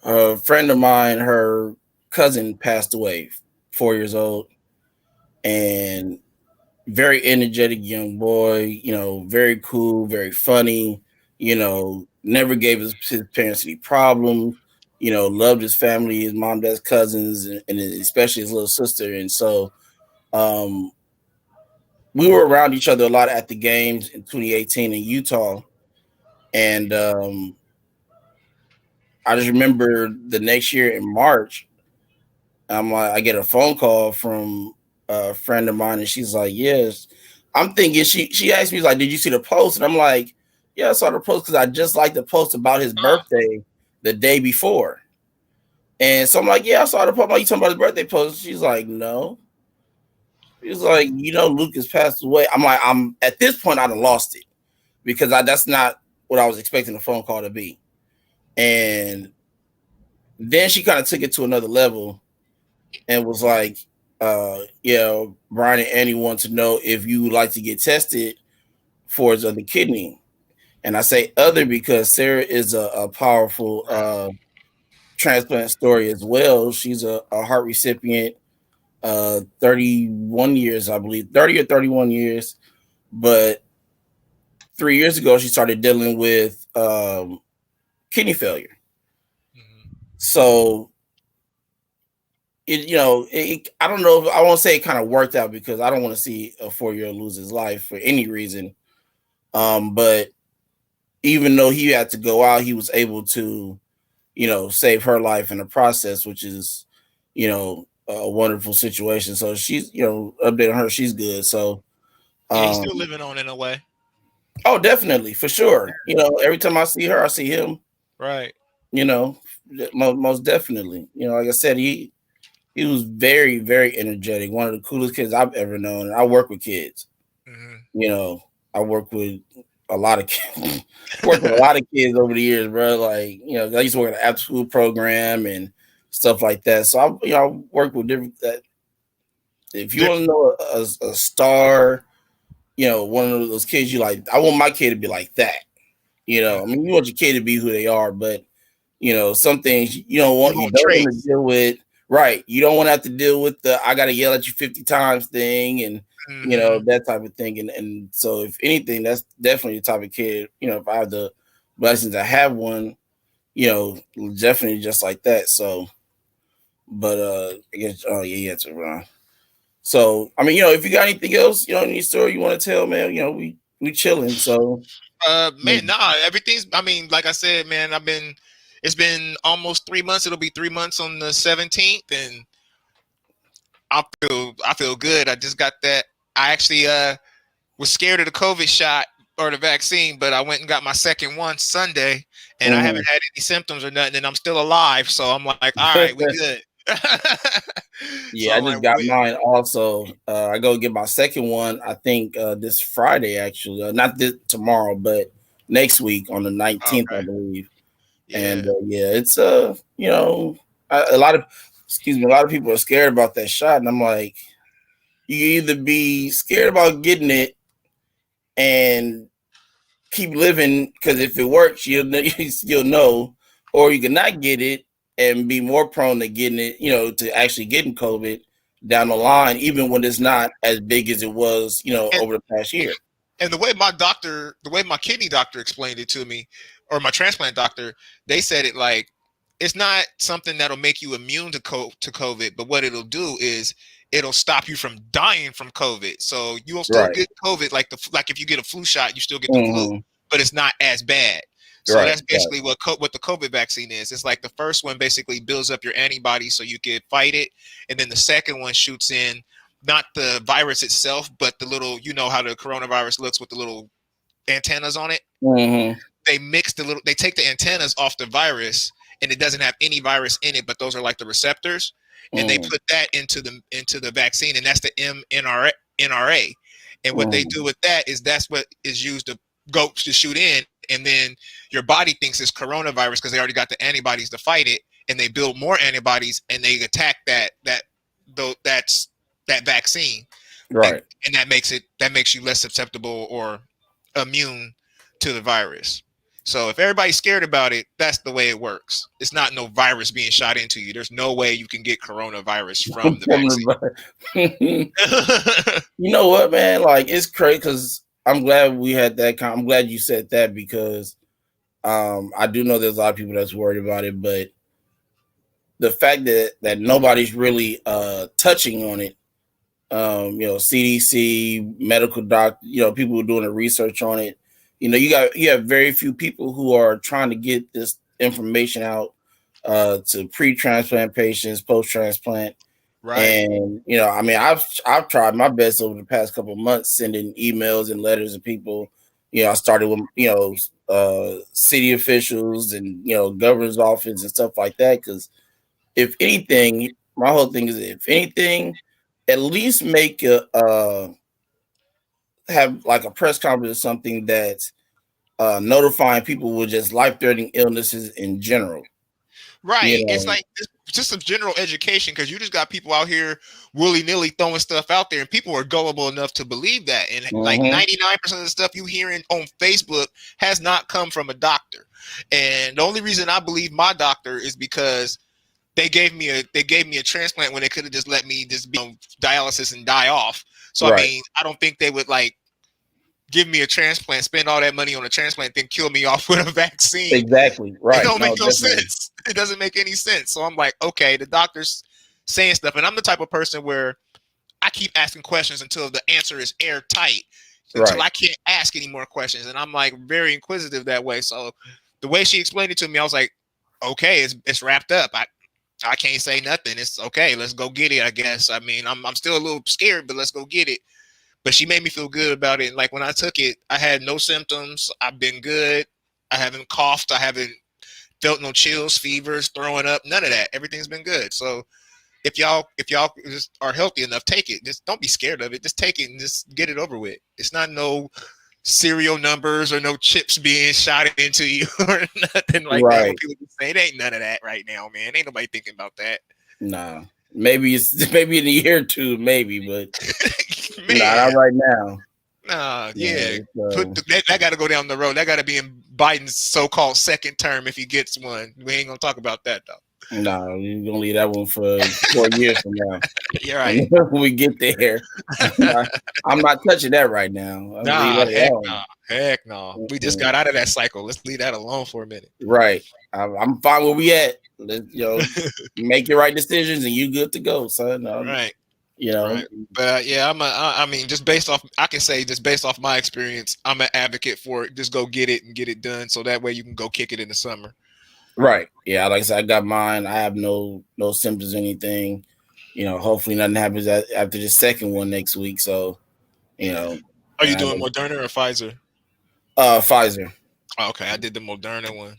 A friend of mine, her cousin passed away, 4 years old, and very energetic young boy, very cool, very funny, never gave his parents any problems, loved his family, his mom, dad's cousins, and especially his little sister. And so um, we were around each other a lot at the games in 2018 in Utah. And I just remember the next year in March, I get a phone call from a friend of mine, and she's like, "Yes." I'm thinking she asked me like, "Did you see the post?" And I'm like, "Yeah, I saw the post because I just liked the post about his birthday the day before." And so I'm like, "Yeah, I saw the post." I'm like, "You talking about his birthday post?" She's like, "No." She's like, "Lucas passed away." I'm like, I'm at this point I'd have lost it because that's not what I was expecting the phone call to be. And then she kind of took it to another level and was like, yeah, Brian and Annie want to know if you would like to get tested for his other kidney. And I say other because Sarah is a powerful transplant story as well. She's a heart recipient, 31 years, I believe, 30 or 31 years. But 3 years ago, she started dealing with kidney failure. Mm-hmm. So I don't know if I won't say it kind of worked out because I don't want to see a 4-year-old lose his life for any reason. But even though he had to go out, he was able to, save her life in the process, which is, a wonderful situation. So she's, updating her, she's good. So, Yeah, he's still um, living on in a way. oh, definitely for sure. Every time I see her, I see him. Right. You know, most definitely. Like I said, he was very, very energetic. One of the coolest kids I've ever known. And I work with kids. Mm-hmm. I work with a lot of kids. Worked with a lot of kids over the years, bro. Like, I used to work at an after school program and stuff like that. So I work with different. That if you want to know a star, one of those kids you like, I want my kid to be like that. I mean, you want your kid to be who they are, but some things You you want don't want to traits. deal with. Right. You don't want to have to deal with the I gotta yell at you 50 times thing and Mm-hmm. that type of thing. And so if anything, that's definitely the type of kid, if I have the blessings to have one, definitely just like that. So but I guess yeah, it's around. So I mean, if you got anything else, any story you want to tell, man, we chilling. So Man, nah, everything's. I mean, like I said, man, It's been almost 3 months. It'll be 3 months on the 17th, and I feel good. I just got that. I actually was scared of the COVID shot or the vaccine, but I went and got my second one Sunday, and I haven't had any symptoms or nothing, and I'm still alive. So I'm like, all right, we good. So Yeah, I I'm like, just got mine also. I go get my second one, I think this Friday actually. Not this tomorrow, but next week on the 19th, I okay, believe. And yeah. yeah, it's a lot of excuse me, a lot of people are scared about that shot and I'm like you either be scared about getting it and keep living because if it works, you'll know, or you can not get it and be more prone to getting it, to actually getting COVID down the line, even when it's not as big as it was, And over the past year. and the way my kidney doctor explained it to me, or my transplant doctor, they said it like it's not something that'll make you immune to COVID, but what it'll do is it'll stop you from dying from COVID. So you will still Right. get COVID, like if you get a flu shot, you still get the flu, Mm-hmm. but it's not as bad. So Right. that's basically what the COVID vaccine is. It's like the first one basically builds up your antibodies so you can fight it, and then the second one shoots in not the virus itself, but the little, you know how the coronavirus looks with the little antennas on it. Mm-hmm. They take the antennas off the virus, and it doesn't have any virus in it, but those are like the receptors, and they Mm-hmm. put that into the vaccine, and that's the mRNA. And what they Mm-hmm. do with that is that's what is used to shoot in, and then your body thinks it's coronavirus because they already got the antibodies to fight it, and they build more antibodies and they attack that vaccine, and Right. that makes you less susceptible or immune to the virus. So if everybody's scared about it, that's the way it works. It's not no virus being shot into you. There's no way you can get coronavirus from the From vaccine. the you know what, man? Like it's crazy because I'm glad we had that. I'm glad you said that because I do know there's a lot of people that's worried about it, but the fact that nobody's really touching on it, CDC, medical doctor, people who are doing the research on it. You have very few people who are trying to get this information out to pre-transplant patients, post-transplant. Right. And I've tried my best over the past couple of months sending emails and letters to people. I started with city officials and governor's office and stuff like that. Because if anything, my whole thing is if anything, at least make a have like a press conference or something that's notifying people with just life-threatening illnesses in general. Right. You It's know, like just some general education because you just got people out here willy nilly throwing stuff out there, and people are gullible enough to believe that. And like mm-hmm. 99% of the stuff you hearing on Facebook has not come from a doctor. And the only reason I believe my doctor is because they gave me a transplant when they could have just let me just be on dialysis and die off. So I Right. mean, I don't think they would like give me a transplant, spend all that money on a transplant, then kill me off with a vaccine. Exactly. It Right. don't No, make no definitely. sense. It doesn't make any sense. So I'm like, okay, the doctor's saying stuff, and I'm the type of person where I keep asking questions until the answer is airtight, until Right. I can't ask any more questions. And I'm like very inquisitive that way. So the way she explained it to me, I was like, okay, it's wrapped up. I can't say nothing. It's okay. Let's go get it, I guess. I mean, I'm still a little scared, but let's go get it. But she made me feel good about it. Like when I took it, I had no symptoms. I've been good. I haven't coughed. I haven't felt no chills, fevers, throwing up, none of that. Everything's been good. So if y'all just are healthy enough, take it. Just don't be scared of it. Just take it and just get it over with. It's not no serial numbers or no chips being shot into you or nothing like that. When Right. people say it ain't none of that right now, man. Ain't nobody thinking about that. Nah. Maybe it's maybe in a year or two, maybe, but Man, not right now. nah, yeah. No, That got to go down the road. That got to be in Biden's so-called second term if he gets one. We ain't gonna talk about that though. no, we're gonna leave that one for 4 years from now. You're right. When we get there, I'm not touching that right now. I'm gonna leave Nah, that heck alone. no, heck no. We just got out of that cycle. Let's leave that alone for a minute. Right. I'm fine where we at. Make your right decisions and you good to go, son. Right. Right. But yeah, I mean, I can say just based off my experience, I'm an advocate for it. Just go get it and get it done, so that way you can go kick it in the summer. Right. Yeah. Like I said, I got mine. I have no symptoms or anything. Hopefully nothing happens after the second one next week. So, Are you doing Moderna or Pfizer? Pfizer. Oh, okay, I did the Moderna one.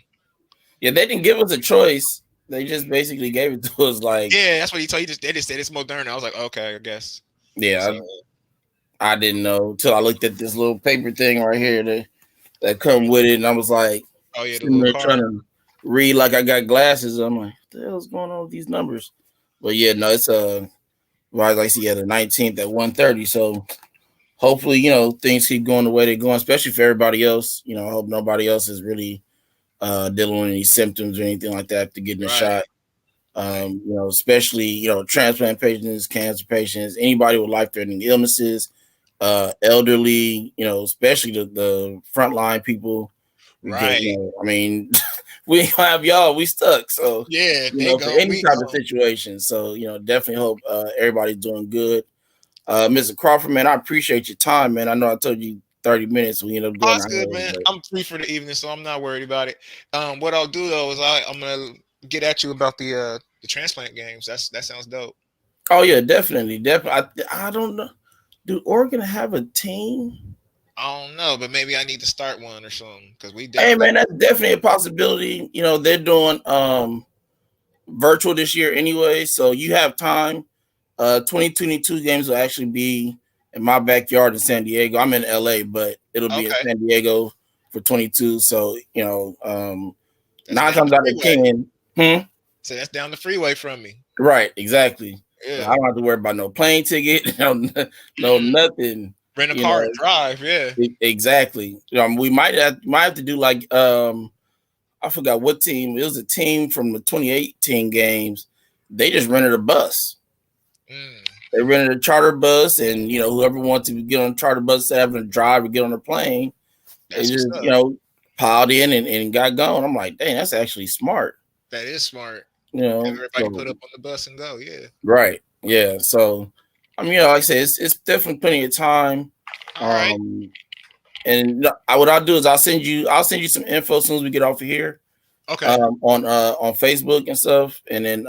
Yeah, they didn't give us a choice. They just basically gave it to us. Like, yeah, that's what he told you. They just said it's Moderna. I was like, okay, I guess. Yeah, so, I didn't know until I looked at this little paper thing right here that come with it, and I was like, oh yeah, the little trying to read like I got glasses. I'm like, what the hell's going on with these numbers? But yeah, no, it's like I see, the 19th at 1:30. So hopefully, things keep going the way they're going, especially for everybody else. I hope nobody else is really dealing with any symptoms or anything like that after getting a shot. Especially, transplant patients, cancer patients, anybody with life-threatening illnesses, elderly, especially the frontline people. Right. Because, we ain't gonna have y'all. We stuck. So Yeah, you they know, for gone. any We type of gone. situation. So definitely hope everybody's doing good. Mr. Crawford, man, I appreciate your time, man. I know I told you 30 minutes. We ended up Oh, doing it's an good, hour, man. but I'm free for the evening, so I'm not worried about it. What I'll do though is I'm gonna get at you about the transplant games. That sounds dope. oh yeah, definitely, definitely. I don't know. Do Oregon have a team? I don't know, but maybe I need to start one or something because we Hey definitely. man, that's definitely a possibility. They're doing virtual this year anyway, so you have time. 2022 games will actually be in my backyard in San Diego. I'm in LA, but it'll be in Okay, San Diego for 22. So, that's nine down times the out of freeway. 10, So that's down the freeway from me. right, exactly. So Yeah. I don't have to worry about no plane ticket, no Mm-mm. nothing. Rent a You car and know, drive. Yeah. exactly. We might have to do like I forgot what team. It was a team from the 2018 games. They just rented a bus. Mm, They rented a charter bus, and whoever wanted to get on a charter bus instead of having to drive or get on a plane, they that's what's just up. piled in and got going. I'm like, dang, that's actually smart. That is smart. Have everybody So put up on the bus and go. Yeah. right, yeah. So I mean, like I said, it's definitely plenty of time. All right. Um, and what I'll do is I'll send you some info as soon as we get off of here. Okay. On Facebook and stuff, and then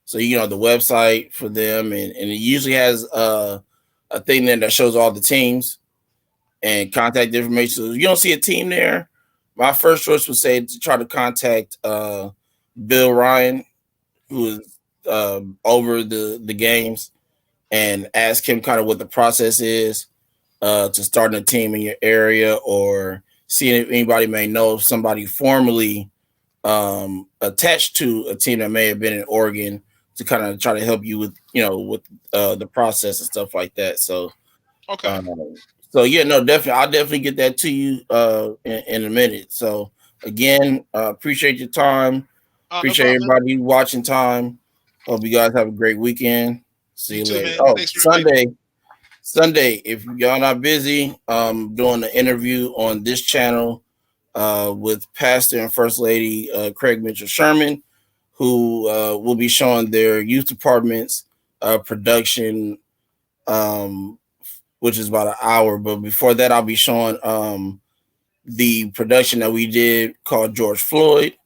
so the website for them, and it usually has a thing there that shows all the teams and contact information. So if you don't see a team there, my first choice would say to try to contact Bill Ryan, who is over the games, and ask him kind of what the process is to starting a team in your area, or seeing if anybody may know somebody formerly attached to a team that may have been in Oregon to kind of try to help you with the process and stuff like that. So Okay. um, so yeah, no, definitely, I'll definitely get that to you in a minute. So again, appreciate your time. Oh, no Appreciate problem, man. everybody watching time. Hope you guys have a great weekend. See You you too, later. man. Oh, Thanks for inviting me. Sunday, if y'all not busy, doing the interview on this channel with Pastor and First Lady Craig Mitchell Sherman, who will be showing their youth department's production, um, which is about an hour. But before that, I'll be showing the production that we did called George Floyd,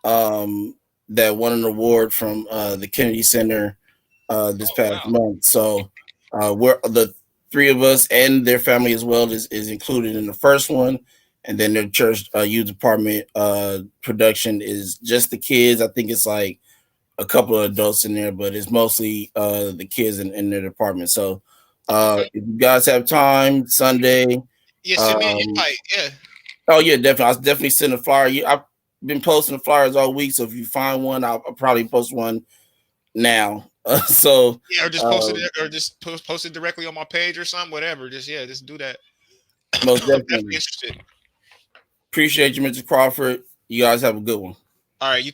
um, that won an award from the Kennedy Center this Oh past wow. month. So we're the three of us and their family as well is included in the first one, and then their church youth department production is just the kids. I think it's like a couple of adults in there, but it's mostly the kids in their department. So Okay. if you guys have time Sunday, Yeah, send me an um, invite. Yeah. oh yeah, definitely. I'll definitely send a flyer. I've been posting the flyers all week, so if you find one, I'll probably post one now. So Yeah, or just post it um, or just post it directly on my page or something, whatever. Just do that. most I'm definitely definitely interested. appreciate you, Mr. Crawford. You guys have a good one. All right, you